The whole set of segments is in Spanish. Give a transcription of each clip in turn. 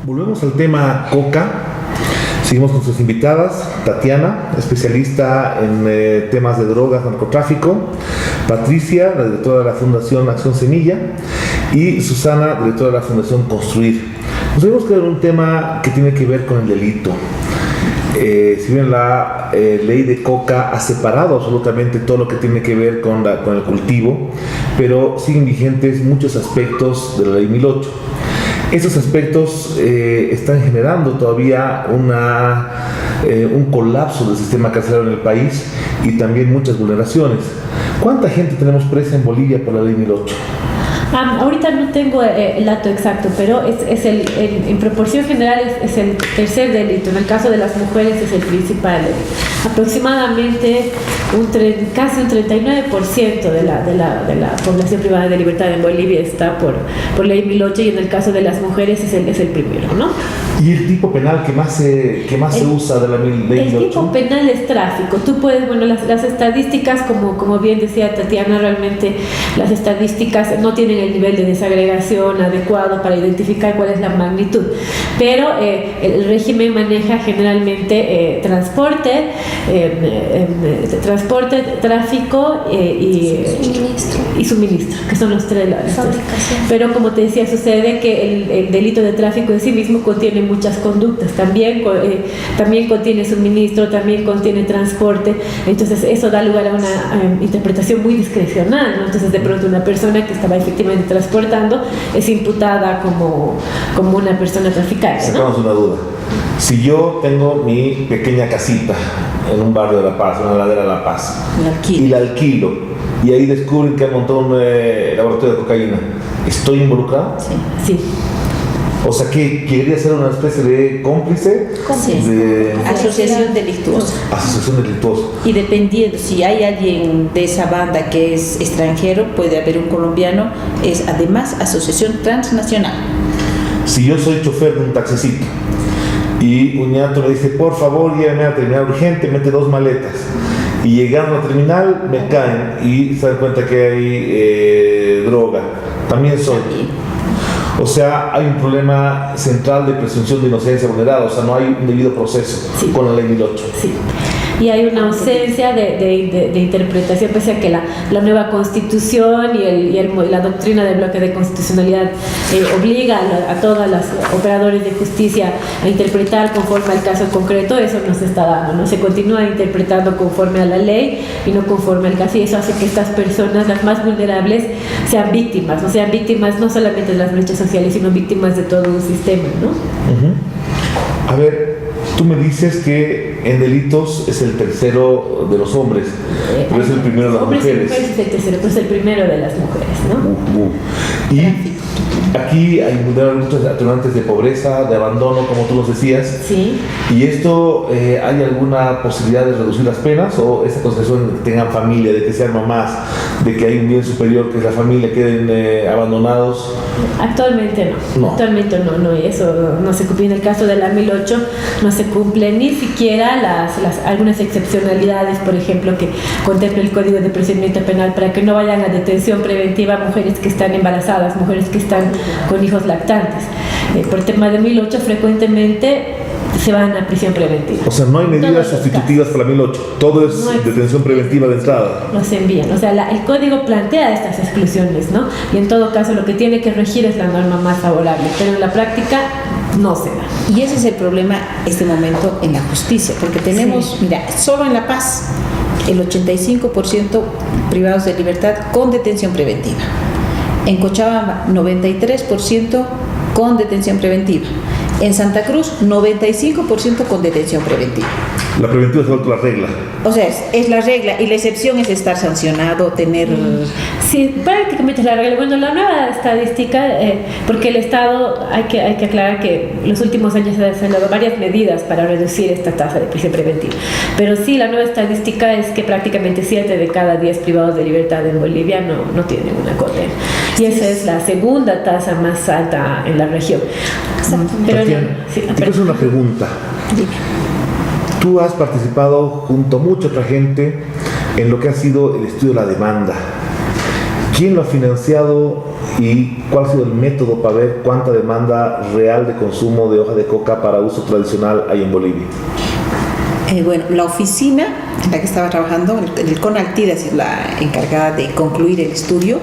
Volvemos al tema coca. Seguimos con sus invitadas: Tatiana, especialista en temas de drogas, narcotráfico; Patricia, la directora de la Fundación Acción Semilla; y Susana, directora de la Fundación Construir. Nos tenemos que ver un tema que tiene que ver con el delito. Si bien la ley de coca ha separado absolutamente todo lo que tiene que ver con el cultivo, pero siguen vigentes muchos aspectos de la ley 1008. Estos aspectos están generando todavía un colapso del sistema carcelario en el país y también muchas vulneraciones. ¿Cuánta gente tenemos presa en Bolivia por la ley 1008? Ahorita no tengo el dato exacto, pero en proporción general es el tercer delito. En el caso de las mujeres es el principal delito. Aproximadamente casi un 39% de la población privada de libertad en Bolivia está por ley 1008, y en el caso de las mujeres es el primero, ¿no? ¿Y el tipo penal que más se usa de la ley 1008? El tipo penal es tráfico. Tú puedes, las estadísticas, como bien decía Tatiana, realmente las estadísticas no tienen el nivel de desagregación adecuado para identificar cuál es la magnitud, pero el régimen maneja generalmente transporte, tráfico y suministro, que son los tres lados. Pero como te decía, sucede que el delito de tráfico en sí mismo contiene muchas conductas, también contiene suministro, también contiene transporte. Entonces eso da lugar a una interpretación muy discrecional, ¿no? Entonces de pronto una persona que estaba efectivamente transportando es imputada como una persona traficante, ¿no? Sacamos una duda. Si yo tengo mi pequeña casita en un barrio de La Paz, una ladera de La Paz, y la alquilo, y ahí descubren que han montado un laboratorio de cocaína, ¿estoy involucrado? Sí. O sea, que quería ser una especie de cómplice. De asociación delictuosa. Asociación delictuosa. Y dependiendo, si hay alguien de esa banda que es extranjero, puede haber un colombiano, es además asociación transnacional. Si yo soy chofer de un taxicito y un ñato le dice, por favor, llévame a la terminal urgente, mete 2 maletas, y llegando a la terminal me caen y se dan cuenta que hay droga, también soy. O sea, hay un problema central de presunción de inocencia vulnerada, o sea, no hay un debido proceso con la ley 1008. Sí. Y hay una ausencia de interpretación, pese a que la nueva constitución y la doctrina del bloque de constitucionalidad obliga a todas las operadores de justicia a interpretar conforme al caso concreto. Eso no se está dando, ¿no? Se continúa interpretando conforme a la ley y no conforme al caso, y eso hace que estas personas, las más vulnerables, sean víctimas no solamente de las brechas sociales, sino víctimas de todo un sistema, ¿no? Uh-huh. A ver, tú me dices que en delitos es el tercero de los hombres, pero es el primero de las mujeres. Es el tercero, pero es el primero de las mujeres, ¿no? Y aquí hay muchos atenuantes de pobreza, de abandono, como tú nos decías. Sí. ¿Y esto hay alguna posibilidad de reducir las penas, o esta concepción de que tengan familia, de que sean mamás, de que hay un bien superior que es la familia, queden abandonados? Actualmente no. Actualmente no, eso no se cumple. En el caso de la 1008 no se cumple ni siquiera algunas excepcionalidades, por ejemplo, que contempla el Código de Procedimiento Penal, para que no vayan a detención preventiva mujeres que están embarazadas, mujeres que están con hijos lactantes. Por tema de 1008 frecuentemente se van a prisión preventiva. O sea, no hay medidas sustitutivas para la 1008, todo es detención preventiva de entrada. Los envían, o sea, el código plantea estas exclusiones, ¿no? Y en todo caso lo que tiene que regir es la norma más favorable, pero en la práctica no se da. Y ese es el problema este momento en la justicia, porque tenemos, mira, solo en La Paz el 85% privados de libertad con detención preventiva. En Cochabamba 93% con detención preventiva. En Santa Cruz 95% con detención preventiva. La preventiva se ha vuelto la regla. O sea, es la regla, y la excepción es estar sancionado, tener... Sí, prácticamente es la regla. Bueno, la nueva estadística, porque el Estado, hay que aclarar que los últimos años se han dado varias medidas para reducir esta tasa de prisión preventiva. Pero sí, la nueva estadística es que prácticamente 7 de cada 10 privados de libertad en Bolivia no tienen una condena. Y esa es la segunda tasa más alta en la región. Pero te quiero hacer una pregunta. Dime. Tú has participado junto a mucha otra gente en lo que ha sido el estudio de la demanda. ¿Quién lo ha financiado ¿Y cuál ha sido el método para ver cuánta demanda real de consumo de hoja de coca para uso tradicional hay en Bolivia? Bueno, la oficina en la que estaba trabajando, el CONALTID, es la encargada de concluir el estudio,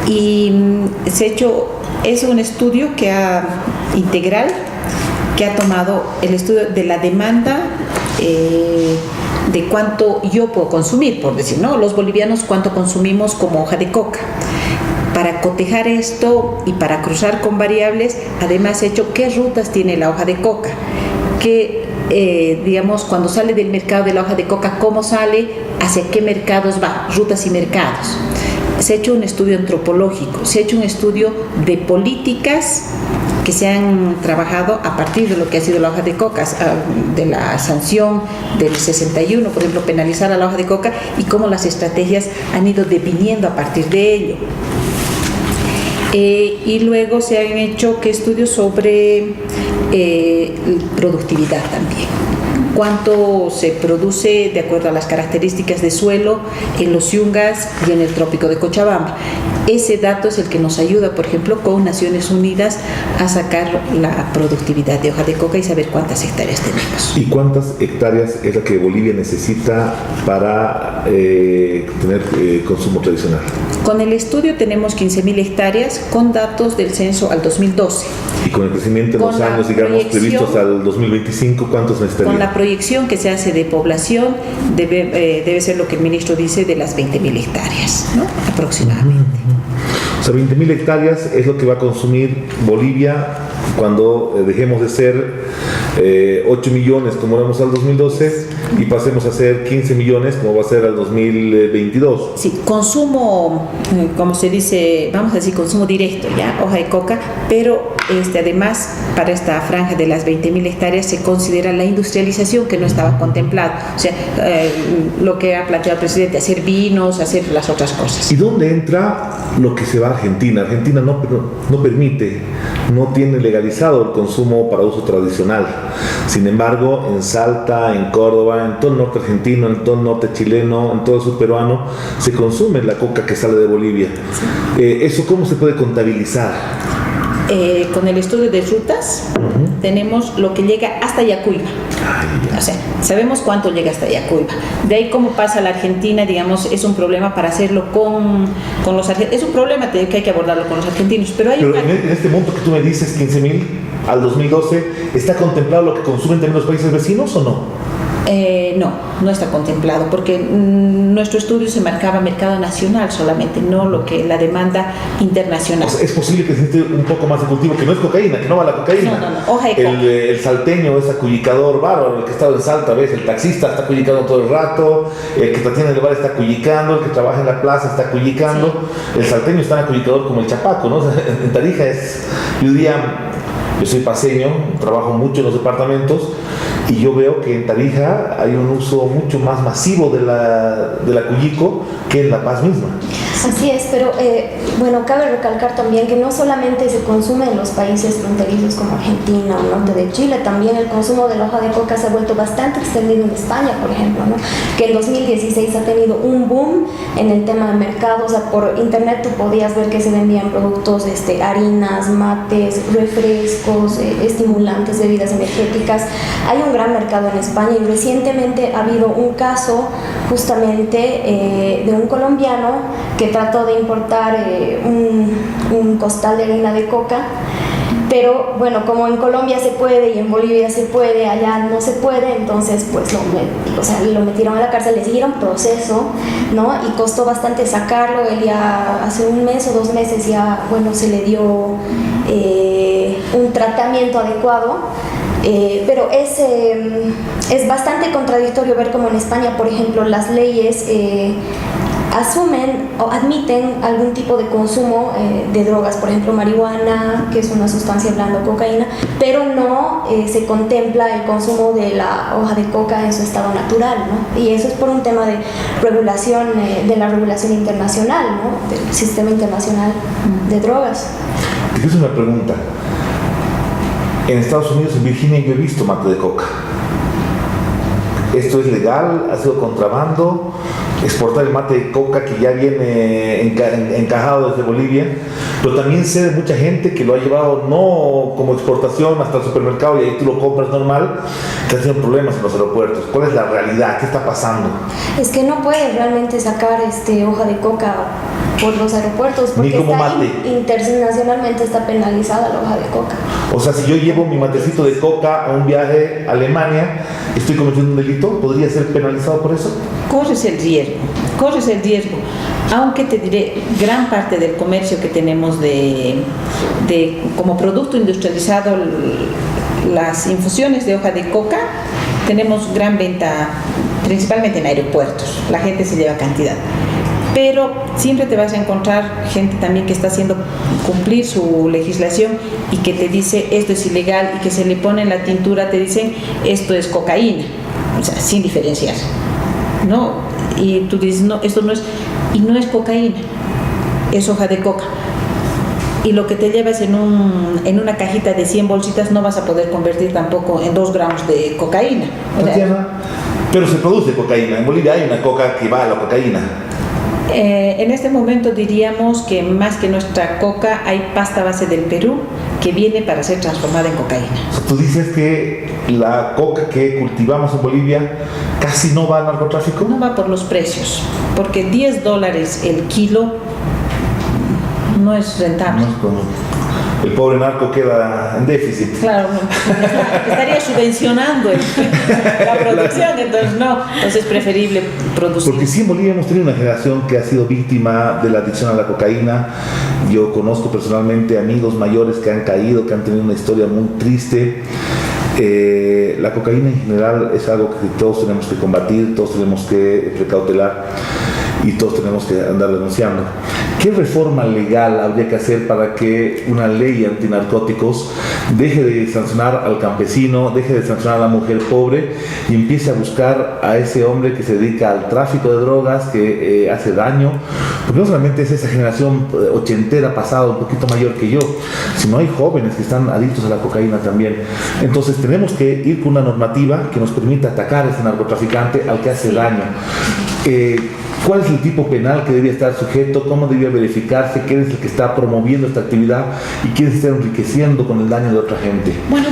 y es un estudio integral que ha tomado el estudio de la demanda, de cuánto yo puedo consumir, por decir, ¿no? Los bolivianos cuánto consumimos como hoja de coca. Para cotejar esto y para cruzar con variables, además he hecho qué rutas tiene la hoja de coca, digamos, cuando sale del mercado de la hoja de coca, cómo sale, hacia qué mercados va, rutas y mercados. Se ha hecho un estudio antropológico, se ha hecho un estudio de políticas que se han trabajado a partir de lo que ha sido la hoja de coca, de la sanción del 61, por ejemplo, penalizar a la hoja de coca, y cómo las estrategias han ido deviniendo a partir de ello. Y luego se han hecho estudios sobre productividad también. Cuánto se produce de acuerdo a las características de suelo en los yungas y en el trópico de Cochabamba. Ese dato es el que nos ayuda, por ejemplo, con Naciones Unidas a sacar la productividad de hoja de coca y saber cuántas hectáreas tenemos. ¿Y cuántas hectáreas es la que Bolivia necesita para tener consumo tradicional? Con el estudio tenemos 15.000 hectáreas con datos del censo al 2012. ¿Y con el crecimiento en los años, digamos, previstos al 2025, cuántos necesitarían? Con la proyección que se hace de población, debe ser lo que el ministro dice, de las 20.000 hectáreas, ¿no? Aproximadamente. O sea, 20.000 hectáreas es lo que va a consumir Bolivia cuando dejemos de ser 8 millones como éramos al 2012 y pasemos a ser 15 millones como va a ser al 2022. Sí, consumo, como se dice, vamos a decir consumo directo, ya, hoja de coca, pero además para esta franja de las 20.000 hectáreas se considera la industrialización que no estaba contemplado, o sea, lo que ha planteado el presidente, hacer vinos, hacer las otras cosas. ¿Y dónde entra lo que se va a Argentina? Argentina no permite, no tiene legalizado el consumo para uso tradicional. Sin embargo, en Salta, en Córdoba, en todo el norte argentino, en todo el norte chileno, en todo el sur peruano, se consume la coca que sale de Bolivia. Sí. ¿Eso cómo se puede contabilizar? Con el estudio de rutas, tenemos lo que llega hasta Yacuiba. O sea, sabemos cuánto llega hasta Yacuiba. De ahí cómo pasa a la Argentina, digamos, es un problema para hacerlo con los argentinos. Es un problema que hay que abordarlo con los argentinos. Pero en este monto que tú me dices, 15.000 al 2012, ¿está contemplado lo que consumen también los países vecinos o no? No está contemplado, porque nuestro estudio se marcaba mercado nacional solamente, no la demanda internacional. O sea, es posible que se necesite un poco más de cultivo, que no es cocaína, que no va la cocaína. No, hoja de coca. El salteño es acullicador bárbaro, el que está en Salta, ¿ves? El taxista está acullicando todo el rato, el que tiene el bar está acullicando, el que trabaja en la plaza está acullicando. Sí. El salteño es tan acullicador como el chapaco, ¿no? O sea, en Tarija yo soy paseño, trabajo mucho en los departamentos y yo veo que en Tarija hay un uso mucho más masivo de la Cuyico que en La Paz misma. Así es, pero bueno, cabe recalcar también que no solamente se consume en los países fronterizos como Argentina o norte de Chile, también el consumo de la hoja de coca se ha vuelto bastante extendido en España, por ejemplo, ¿no? Que en 2016 ha tenido un boom en el tema de mercado, o sea, por internet tú podías ver que se vendían productos, harinas, mates, refrescos, estimulantes, bebidas energéticas. Hay un gran mercado en España y recientemente ha habido un caso justamente de un colombiano que trató de importar un costal de harina de coca, pero bueno, como en Colombia se puede y en Bolivia se puede, allá no se puede, entonces pues lo metieron a la cárcel, le siguieron proceso, ¿no? Y costó bastante sacarlo. Él ya hace un mes o 2 meses ya, bueno, se le dio un tratamiento adecuado. Pero es bastante contradictorio ver cómo en España, por ejemplo, las leyes asumen o admiten algún tipo de consumo de drogas, por ejemplo marihuana, que es una sustancia blanda, cocaína, pero no se contempla el consumo de la hoja de coca en su estado natural, ¿no? Y eso es por un tema de regulación, de la regulación internacional, ¿no? Del sistema internacional de drogas. Te quiero hacer una pregunta. En Estados Unidos, en Virginia, yo he visto mate de coca. ¿Esto es legal? ¿Ha sido contrabando? Exportar el mate de coca que ya viene encajado desde Bolivia, pero también sé de mucha gente que lo ha llevado no como exportación hasta el supermercado y ahí tú lo compras normal, que ha tenido problemas en los aeropuertos. ¿Cuál es la realidad? ¿Qué está pasando? Es que no puedes realmente sacar hoja de coca por los aeropuertos porque Ni como está mate. internacionalmente está penalizada la hoja de coca. O sea, si yo llevo mi matecito de coca a un viaje a Alemania, ¿estoy cometiendo un delito? ¿Podría ser penalizado por eso? Corres el riesgo, aunque te diré, gran parte del comercio que tenemos de como producto industrializado, las infusiones de hoja de coca, tenemos gran venta, principalmente en aeropuertos, la gente se lleva cantidad. Pero siempre te vas a encontrar gente también que está haciendo cumplir su legislación y que te dice esto es ilegal y que se le pone en la tintura, te dicen esto es cocaína, o sea, sin diferenciar, ¿no? Y tú dices, no, esto no es, y no es cocaína, es hoja de coca. Y lo que te llevas en una cajita de 100 bolsitas no vas a poder convertir tampoco en 2 gramos de cocaína. Tatiana, pero se produce cocaína. En Bolivia hay una coca que va a la cocaína. En este momento diríamos que más que nuestra coca hay pasta base del Perú que viene para ser transformada en cocaína. O sea, tú dices que la coca que cultivamos en Bolivia casi no va al narcotráfico. No va por los precios, porque $10 el kilo no es rentable. No es como el pobre narco queda en déficit. Claro, no, estaría subvencionando la producción, entonces es preferible producir. Porque sí, en Bolivia hemos tenido una generación que ha sido víctima de la adicción a la cocaína. Yo conozco personalmente amigos mayores que han caído, que han tenido una historia muy triste. La cocaína en general es algo que todos tenemos que combatir, todos tenemos que precautelar y todos tenemos que andar denunciando. ¿Qué reforma legal habría que hacer para que una ley antinarcóticos deje de sancionar al campesino, deje de sancionar a la mujer pobre y empiece a buscar a ese hombre que se dedica al tráfico de drogas, que hace daño? Porque no solamente es esa generación ochentera pasada, un poquito mayor que yo, sino hay jóvenes que están adictos a la cocaína también. Entonces tenemos que ir con una normativa que nos permita atacar a ese narcotraficante al que hace daño. ¿Cuál es el tipo penal que debía estar sujeto? ¿Cómo debía verificarse? ¿Quién es el que está promoviendo esta actividad? ¿Y quién se está enriqueciendo con el daño de otra gente? Bueno,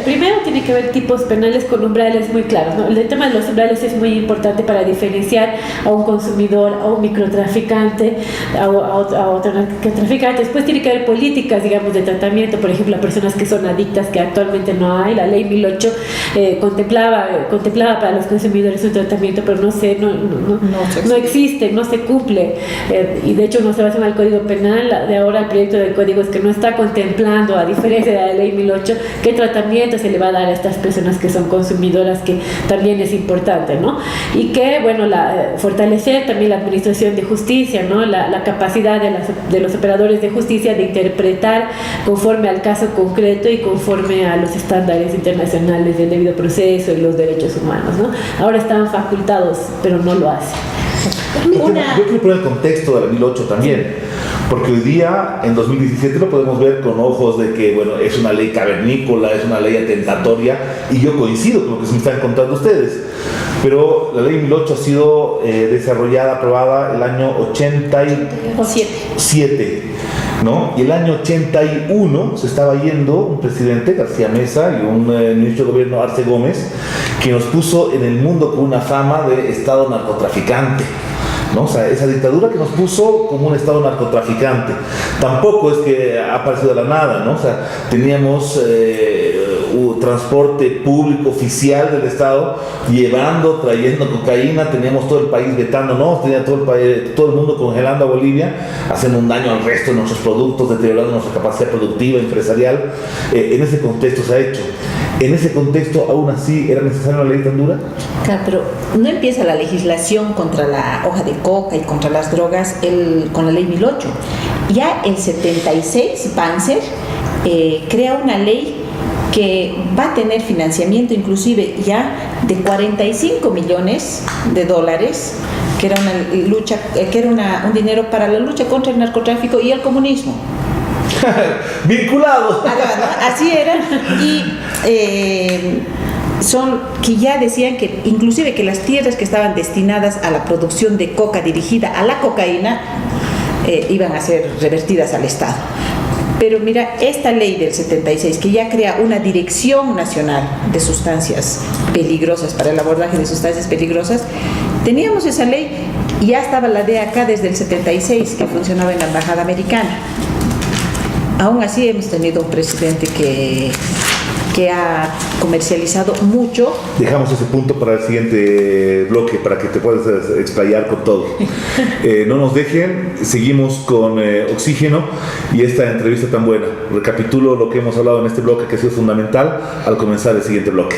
primero tiene que haber tipos penales con umbrales muy claros, ¿no? El tema de los umbrales es muy importante para diferenciar a un consumidor, a un microtraficante, a otro narcotraficante. Después tiene que haber políticas, digamos, de tratamiento, por ejemplo, a personas que son adictas, que actualmente no hay. La ley 1008 contemplaba para los consumidores un tratamiento, pero no existe, no se cumple, y de hecho no se basa en el Código Penal de ahora. El proyecto de código es que no está contemplando, a diferencia de la ley 1008, qué tratamiento se le va a dar a estas personas que son consumidoras, que también es importante, ¿no? Y que, bueno, fortalecer también la administración de justicia, ¿no? La capacidad de los operadores de justicia de interpretar conforme al caso concreto y conforme a los estándares internacionales del debido proceso y los derechos humanos, ¿no? Ahora están facultados, pero no lo hacen. Yo quiero poner el contexto de la 1008 también, porque hoy día, en 2017, lo podemos ver con ojos de que, bueno, es una ley cavernícola, es una ley atentatoria, y yo coincido con lo que se me están contando ustedes. Pero la ley 1008 ha sido desarrollada, aprobada el año 87, ¿no? Y el año 81 se estaba yendo un presidente, García Mesa, y un ministro de gobierno, Arce Gómez, que nos puso en el mundo con una fama de estado narcotraficante, ¿no? O sea, esa dictadura que nos puso como un estado narcotraficante. Tampoco es que ha aparecido de la nada, ¿no? O sea, teníamos transporte público oficial del Estado trayendo cocaína, teníamos todo el país vetándonos, tenía todo el mundo congelando a Bolivia, haciendo un daño al resto de nuestros productos, deteriorando nuestra capacidad productiva, empresarial. En ese contexto se ha hecho. En ese contexto, aún así, ¿era necesaria una ley tan dura? Claro, pero no empieza la legislación contra la hoja de coca y contra las drogas con la ley 1008. Ya el 76, Panzer crea una ley que va a tener financiamiento inclusive ya de $45 millones, que era una lucha, que era un dinero para la lucha contra el narcotráfico y el comunismo. Vinculados. Así era. Y son que ya decían que inclusive que las tierras que estaban destinadas a la producción de coca dirigida a la cocaína iban a ser revertidas al Estado. Pero mira, esta ley del 76 que ya crea una Dirección Nacional de Sustancias Peligrosas para el abordaje de sustancias peligrosas, teníamos esa ley y ya estaba la DEACA desde el 76 que funcionaba en la Embajada Americana. Aún así hemos tenido un presidente que ha comercializado mucho. Dejamos ese punto para el siguiente bloque, para que te puedas explayar con todo. No nos dejen, seguimos con Oxígeno y esta entrevista tan buena. Recapitulo lo que hemos hablado en este bloque, que ha sido fundamental al comenzar el siguiente bloque.